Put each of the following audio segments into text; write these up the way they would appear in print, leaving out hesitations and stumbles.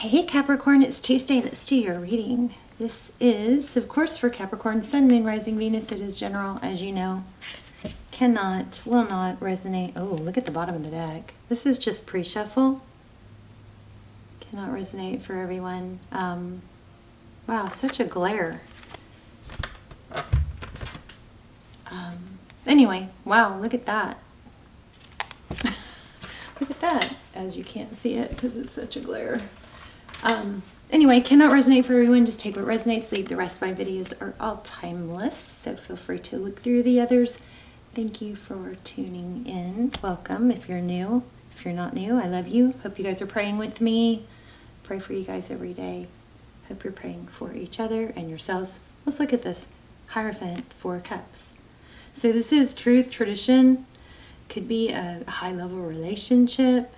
Hey Capricorn, it's Tuesday. Let's do your reading. This is, of course, for Capricorn, Sun, Moon, Rising, Venus. It is general, as you know. Cannot, will not resonate. Oh, look at the bottom of the deck. This is just pre-shuffle. Cannot resonate for everyone. Wow, such a glare. Anyway, wow, look at that. Look at that, as you can't see it because it's such a glare. Anyway, cannot resonate for everyone. Just take what resonates. Leave the rest. My videos are all timeless, so feel free to look through the others. Thank you for tuning in. Welcome if you're new. If you're not new, I love you. Hope you guys are praying with me. Pray for you guys every day. Hope you're praying for each other and yourselves. Let's look at this. Hierophant, 4 cups. So this is truth, tradition. Could be a high-level relationship.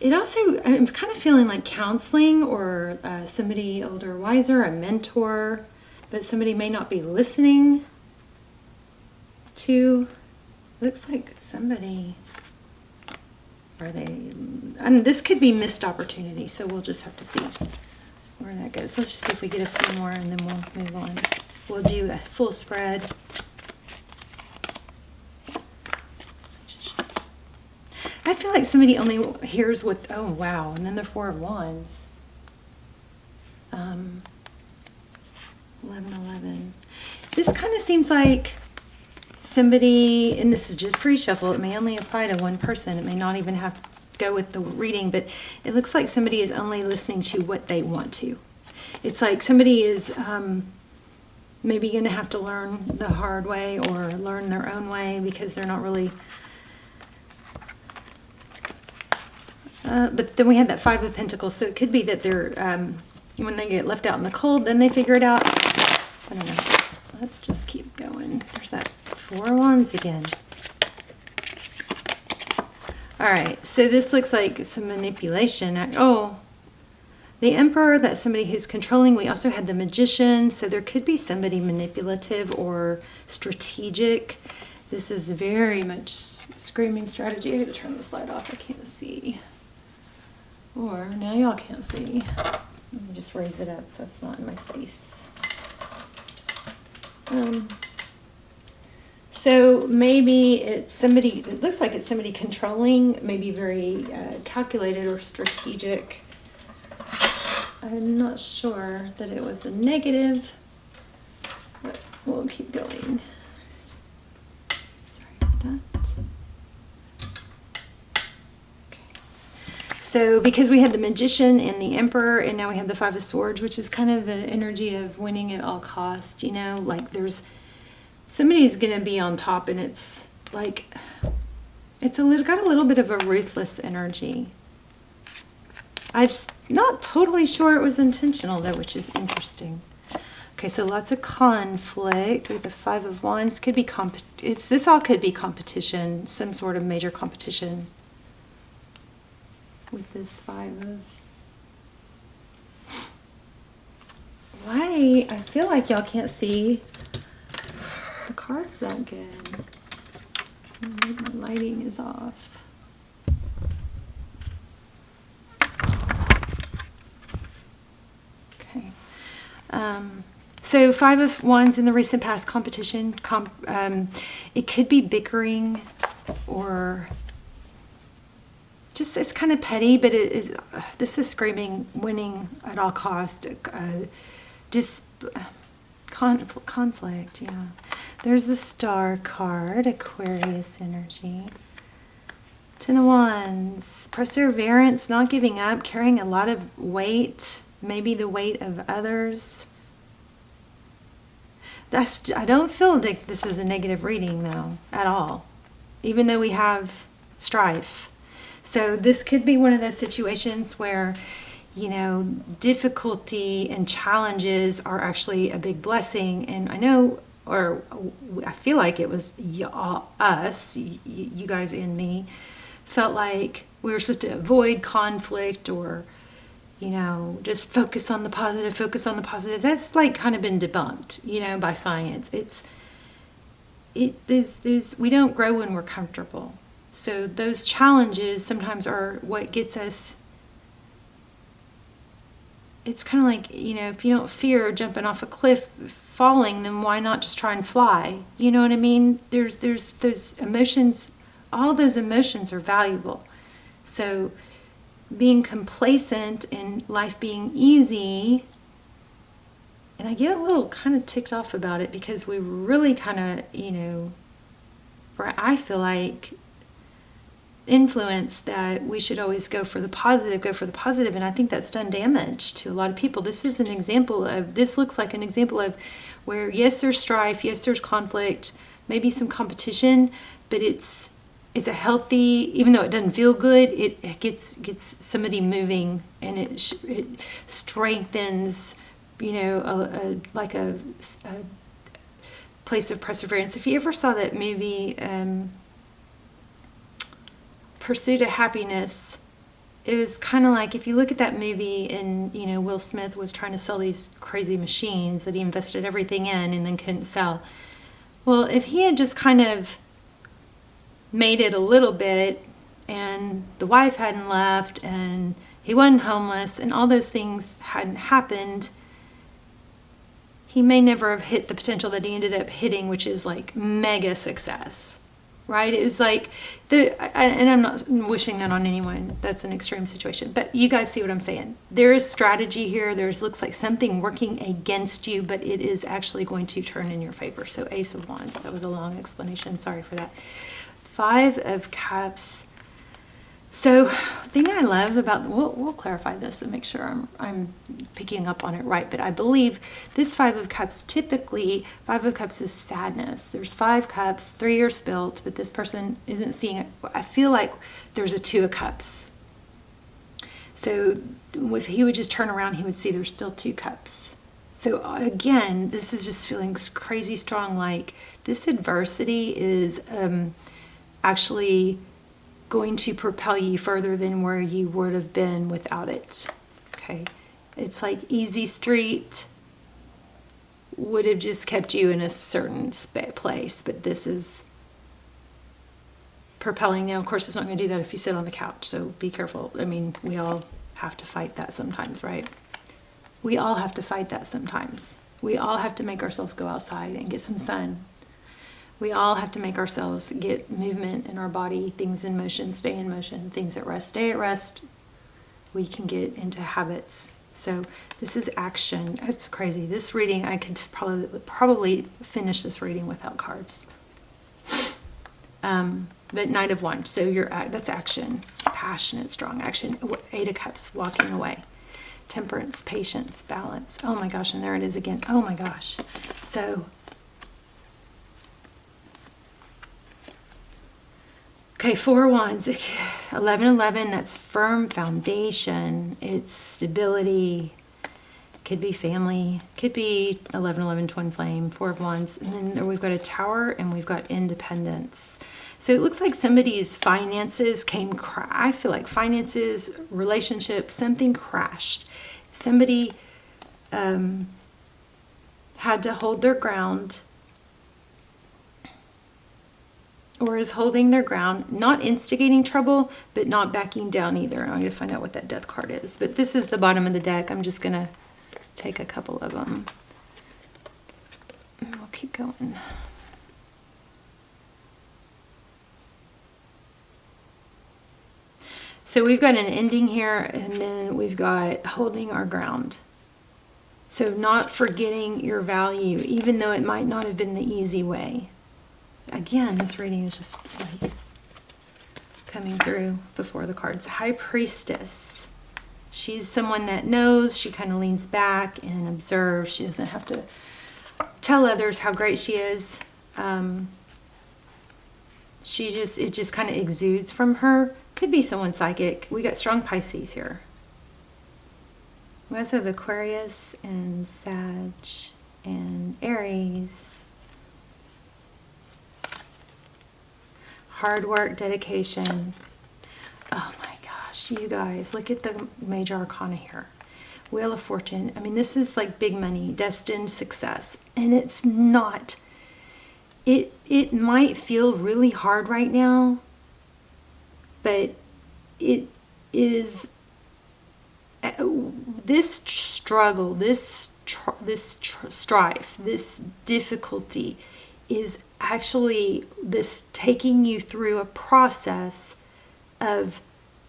It also, I'm kind of feeling like counseling or somebody older, wiser, a mentor, but somebody may not be listening to. Looks like somebody, this could be missed opportunity, so we'll just have to see where that goes. Let's just see if we get a few more and then we'll move on. We'll do a full spread. I feel like somebody only hears what, oh wow, and then the 4 of Wands. 11. This kind of seems like somebody, and this is just pre-shuffle, it may only apply to one person, it may not even have to go with the reading, but it looks like somebody is only listening to what they want to. It's like somebody is maybe going to have to learn the hard way or learn their own way because they're not really... but then we had that 5 of Pentacles, so it could be that they're, when they get left out in the cold, then they figure it out. I don't know. Let's just keep going. There's that 4 of Wands again. All right, so this looks like some manipulation. Oh, the Emperor, that's somebody who's controlling. We also had the Magician, so there could be somebody manipulative or strategic. This is very much screaming strategy. I had to turn the slide off. I can't see. Or, now y'all can't see. Let me just raise it up so it's not in my face. So maybe it's somebody, it looks like it's somebody controlling, maybe very calculated or strategic. I'm not sure that it was a negative, but we'll keep going. Sorry about that. So because we had the Magician and the Emperor, and now we have the 5 of Swords, which is kind of the energy of winning at all costs, you know, like there's, somebody's going to be on top, and it's like, it's got a little bit of a ruthless energy. I'm not totally sure it was intentional though, which is interesting. Okay, so lots of conflict with the 5 of Wands. Could be this all could be competition, some sort of major competition. With this 5 of... Why? I feel like y'all can't see the cards that good. Maybe my lighting is off. Okay. So 5 of Wands in the recent past, competition. It could be bickering or... just, it's kind of petty, but it is, this is screaming winning at all cost, conflict, yeah. There's the Star card, Aquarius energy. 10 of Wands, perseverance, not giving up, carrying a lot of weight, maybe the weight of others. I don't feel like this is a negative reading though, at all, even though we have strife. So this could be one of those situations where, you know, difficulty and challenges are actually a big blessing. And I know, or I feel like it was us, you guys and me, felt like we were supposed to avoid conflict or, you know, just focus on the positive, focus on the positive. That's like kind of been debunked, you know, by science. We don't grow when we're comfortable. So those challenges sometimes are what gets us. It's kind of like, if you don't fear jumping off a cliff, falling, then why not just try and fly? You know what I mean? There's those emotions, all those emotions are valuable. So being complacent and life being easy, and I get a little kind of ticked off about it because we really kind of, I feel like influence that we should always go for the positive, and I think that's done damage to a lot of people. This looks like an example of where, yes, there's strife, yes, there's conflict, maybe some competition, but it's a healthy, even though it doesn't feel good, it gets somebody moving, and it strengthens, like a place of perseverance. If you ever saw that movie, Pursuit of Happiness, it was kind of like, if you look at that movie, and Will Smith was trying to sell these crazy machines that he invested everything in and then couldn't sell. Well, if he had just kind of made it a little bit, and the wife hadn't left, and he wasn't homeless, and all those things hadn't happened, he may never have hit the potential that he ended up hitting, which is like mega success. Right? It was like, and I'm not wishing that on anyone. That's an extreme situation. But you guys see what I'm saying. There is strategy here. Looks like something working against you, but it is actually going to turn in your favor. So Ace of Wands. That was a long explanation. Sorry for that. 5 of Cups. So the thing I love about, we'll clarify this and make sure I'm picking up on it right, but I believe this 5 of Cups, typically 5 of Cups is sadness. There's 5 cups, 3 are spilt, but this person isn't seeing it. I feel like there's a 2 of Cups. So if he would just turn around, he would see there's still 2 cups. So again, this is just feeling crazy strong, like this adversity is actually going to propel you further than where you would have been without it. Okay, it's like easy street would have just kept you in a certain place, but this is propelling. Now, of course, it's not going to do that if you sit on the couch, so be careful. I mean, we all have to fight that sometimes, right? We all have to fight that sometimes. We all have to make ourselves go outside and get some sun. We all have to make ourselves get movement in our body, things in motion, stay in motion, things at rest, stay at rest. We can get into habits. So this is action. It's crazy. This reading, I could probably finish this reading without cards. But Knight of Wands, so that's action, passionate, strong action. 8 of Cups, walking away. Temperance, patience, balance. Oh my gosh, and there it is again. Oh my gosh. So okay, 4 of Wands, 11, that's firm foundation. It's stability. Could be family. Could be 11, twin flame, 4 of Wands. And then we've got a Tower and we've got independence. So it looks like somebody's finances I feel like finances, relationships, something crashed. Somebody had to hold their ground, or is holding their ground, not instigating trouble, but not backing down either. I'm going to find out what that Death card is. But this is the bottom of the deck. I'm just going to take a couple of them. And we'll keep going. So we've got an ending here, and then we've got holding our ground. So not forgetting your value, even though it might not have been the easy way. Again, this reading is just like coming through before the cards. High Priestess. She's someone that knows. She kind of leans back and observes. She doesn't have to tell others how great she is. It just kind of exudes from her. Could be someone psychic. We got strong Pisces here. We also have Aquarius and Sag and Aries. Hard work, dedication. Oh my gosh, you guys, look at the major arcana here. Wheel of Fortune. I mean, this is like big money, destined success. And it's not. It might feel really hard right now, but it is this struggle, this strife, this difficulty is actually this taking you through a process of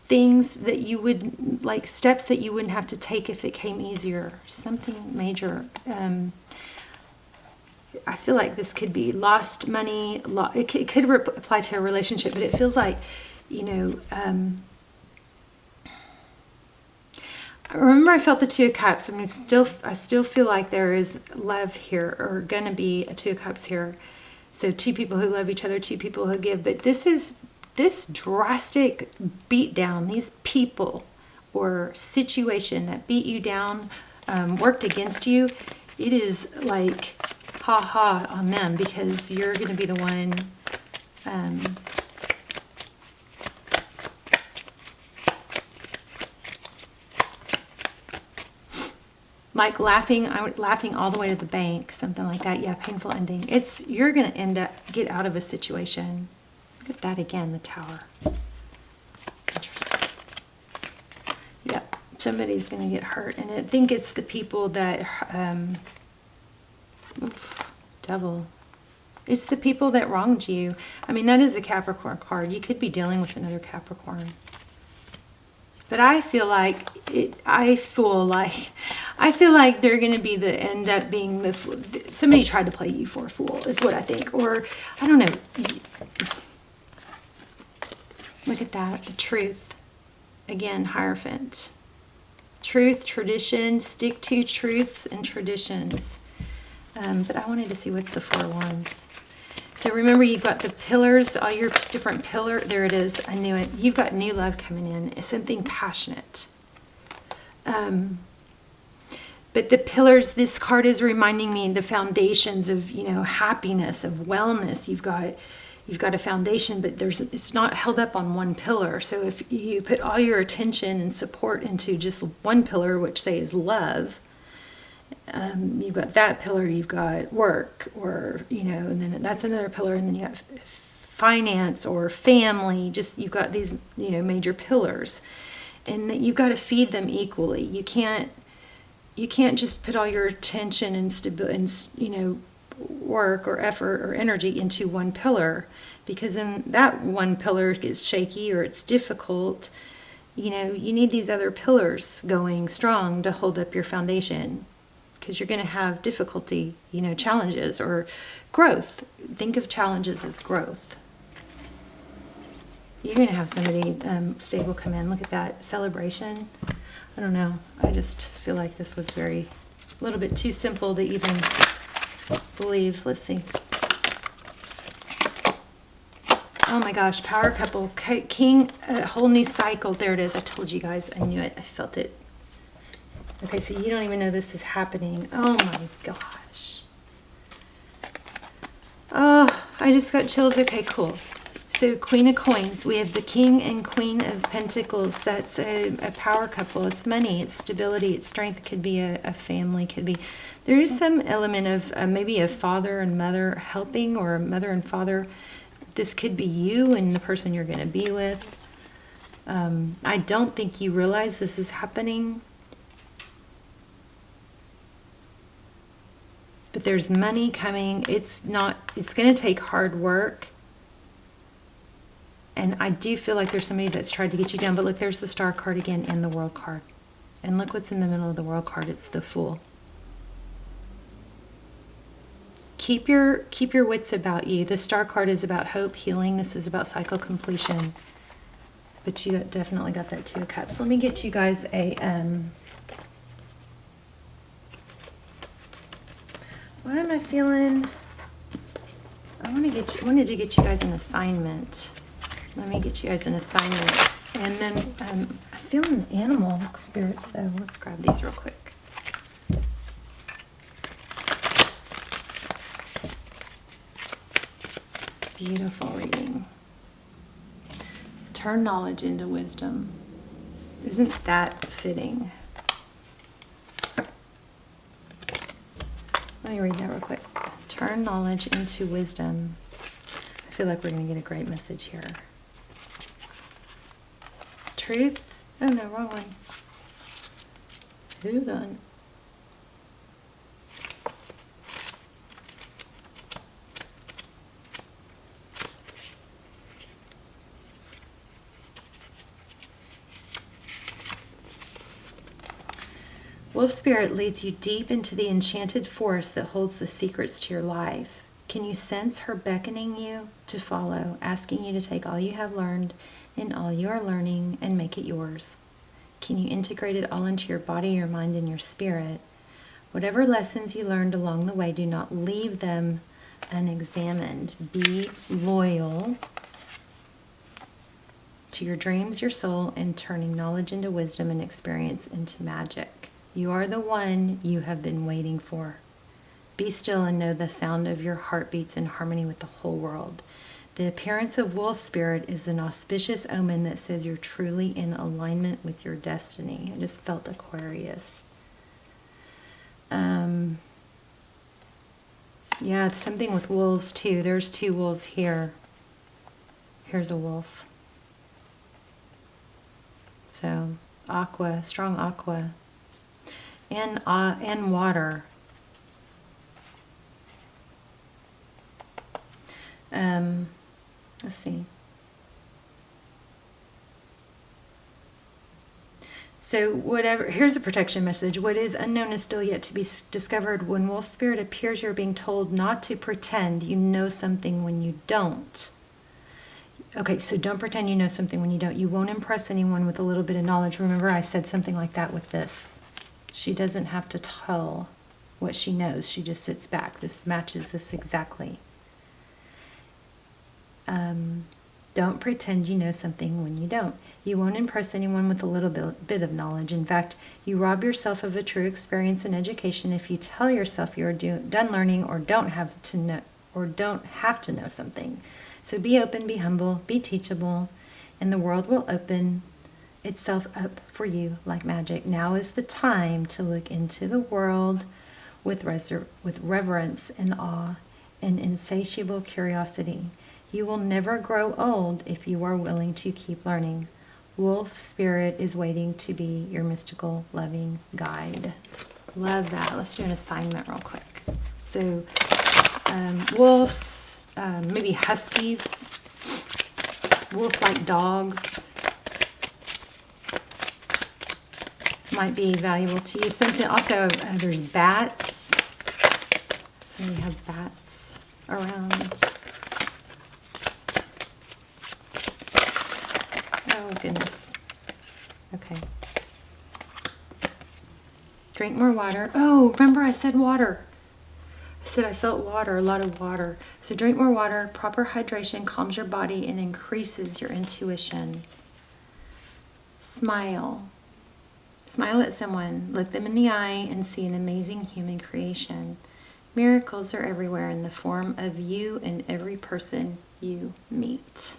things that you would, like steps that you wouldn't have to take if it came easier. Something major. I feel like this could be lost money. It could apply to a relationship, but it feels like, you know, remember I felt the Two of Cups. I still feel like there is love here, or going to be a Two of Cups here. So two people who love each other, two people who give. But this drastic beat down, these people or situation that beat you down, worked against you, it is like ha ha on them, because you're going to be the one like laughing all the way to the bank, something like that. Yeah, painful ending. You're going to get out of a situation. Look at that again, the Tower. Interesting. Yep, somebody's going to get hurt. And I think it's the people that, Devil. It's the people that wronged you. I mean, that is a Capricorn card. You could be dealing with another Capricorn. But I feel like they're going to be end up being somebody tried to play you for a fool, is what I think. Or, I don't know. Look at that. The Truth. Again, Hierophant. Truth, tradition, stick to truths and traditions. But I wanted to see what's the Four of Wands. So remember, you've got the pillars, all your different pillars. There it is. I knew it. You've got new love coming in. It's something passionate. But the pillars, this card is reminding me the foundations of, you know, happiness, of wellness. You've got a foundation, but it's not held up on one pillar. So if you put all your attention and support into just one pillar, which say is love, you've got that pillar, you've got work, or, you know, and then that's another pillar, and then you have finance or family. Just, you've got these, you know, major pillars, and that you've got to feed them equally. You can't just put all your attention and you know, work or effort or energy into one pillar, because then that one pillar gets shaky or it's difficult. You know, you need these other pillars going strong to hold up your foundation, because you're going to have difficulty, you know, challenges or growth. Think of challenges as growth. You're going to have somebody stable come in. Look at that. Celebration. I don't know. I just feel like this was a little bit too simple to even believe. Let's see. Oh my gosh. Power couple. King. A whole new cycle. There it is. I told you guys. I knew it. I felt it. Okay, so you don't even know this is happening. Oh my gosh. Oh, I just got chills. Okay, cool. So Queen of Coins. We have the King and Queen of Pentacles. That's a power couple. It's money. It's stability. It's strength. It could be a family. Could be. There is some element of maybe a father and mother helping, or a mother and father. This could be you and the person you're going to be with. I don't think you realize this is happening. But there's money coming. It's going to take hard work. And I do feel like there's somebody that's tried to get you down. But look, there's the Star card again and the World card. And look what's in the middle of the World card. It's the Fool. Keep your wits about you. The Star card is about hope, healing. This is about cycle completion. But you definitely got that Two of Cups. Let me get you guys a... What am I feeling? I wanted to get you guys an assignment. Let me get you guys an assignment. And then I'm feeling animal spirits though. Let's grab these real quick. Beautiful reading. Turn knowledge into wisdom. Isn't that fitting? Let me read that real quick. Turn knowledge into wisdom. I feel like we're going to get a great message here. truth. Oh no, wrong one. Hold on. Wolf Spirit leads you deep into the enchanted forest that holds the secrets to your life. Can you sense her beckoning you to follow, asking you to take all you have learned and all you are learning and make it yours? Can you integrate it all into your body, your mind, and your spirit? Whatever lessons you learned along the way, do not leave them unexamined. Be loyal to your dreams, your soul, and turning knowledge into wisdom and experience into magic. You are the one you have been waiting for. Be still and know the sound of your heartbeats in harmony with the whole world. The appearance of wolf spirit is an auspicious omen that says you're truly in alignment with your destiny. I just felt Aquarius. Yeah, it's something with wolves too. There's 2 wolves here. Here's a wolf. So, aqua, strong aqua. And water. Let's see. So whatever, here's a protection message. What is unknown is still yet to be discovered. When wolf spirit appears, you're being told not to pretend you know something when you don't. Okay, so don't pretend you know something when you don't. You won't impress anyone with a little bit of knowledge. Remember, I said something like that with this. She doesn't have to tell what she knows. She just sits back. This matches this exactly. Don't pretend you know something when you don't. You won't impress anyone with a little bit of knowledge. In fact, you rob yourself of a true experience and education if you tell yourself you're done learning or don't have to know something. So be open, be humble, be teachable, and the world will open itself up for you like magic. Now is the time to look into the world with reverence and awe and insatiable curiosity. You will never grow old if you are willing to keep learning. Wolf Spirit is waiting to be your mystical, loving guide. Love that. Let's do an assignment real quick. So, wolves, maybe huskies, wolf-like dogs might be valuable to you. Something also, there's bats. So we have bats around. Oh, goodness. Okay. Drink more water. Oh, remember I said water. I said I felt water, a lot of water. So drink more water. Proper hydration calms your body and increases your intuition. Smile. Smile at someone. Look them in the eye and see an amazing human creation. Miracles are everywhere in the form of you and every person you meet.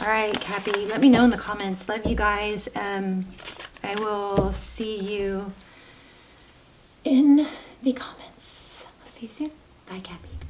All right, Cappy, let me know in the comments. Love you guys. I will see you in the comments. I'll see you soon. Bye, Cappy.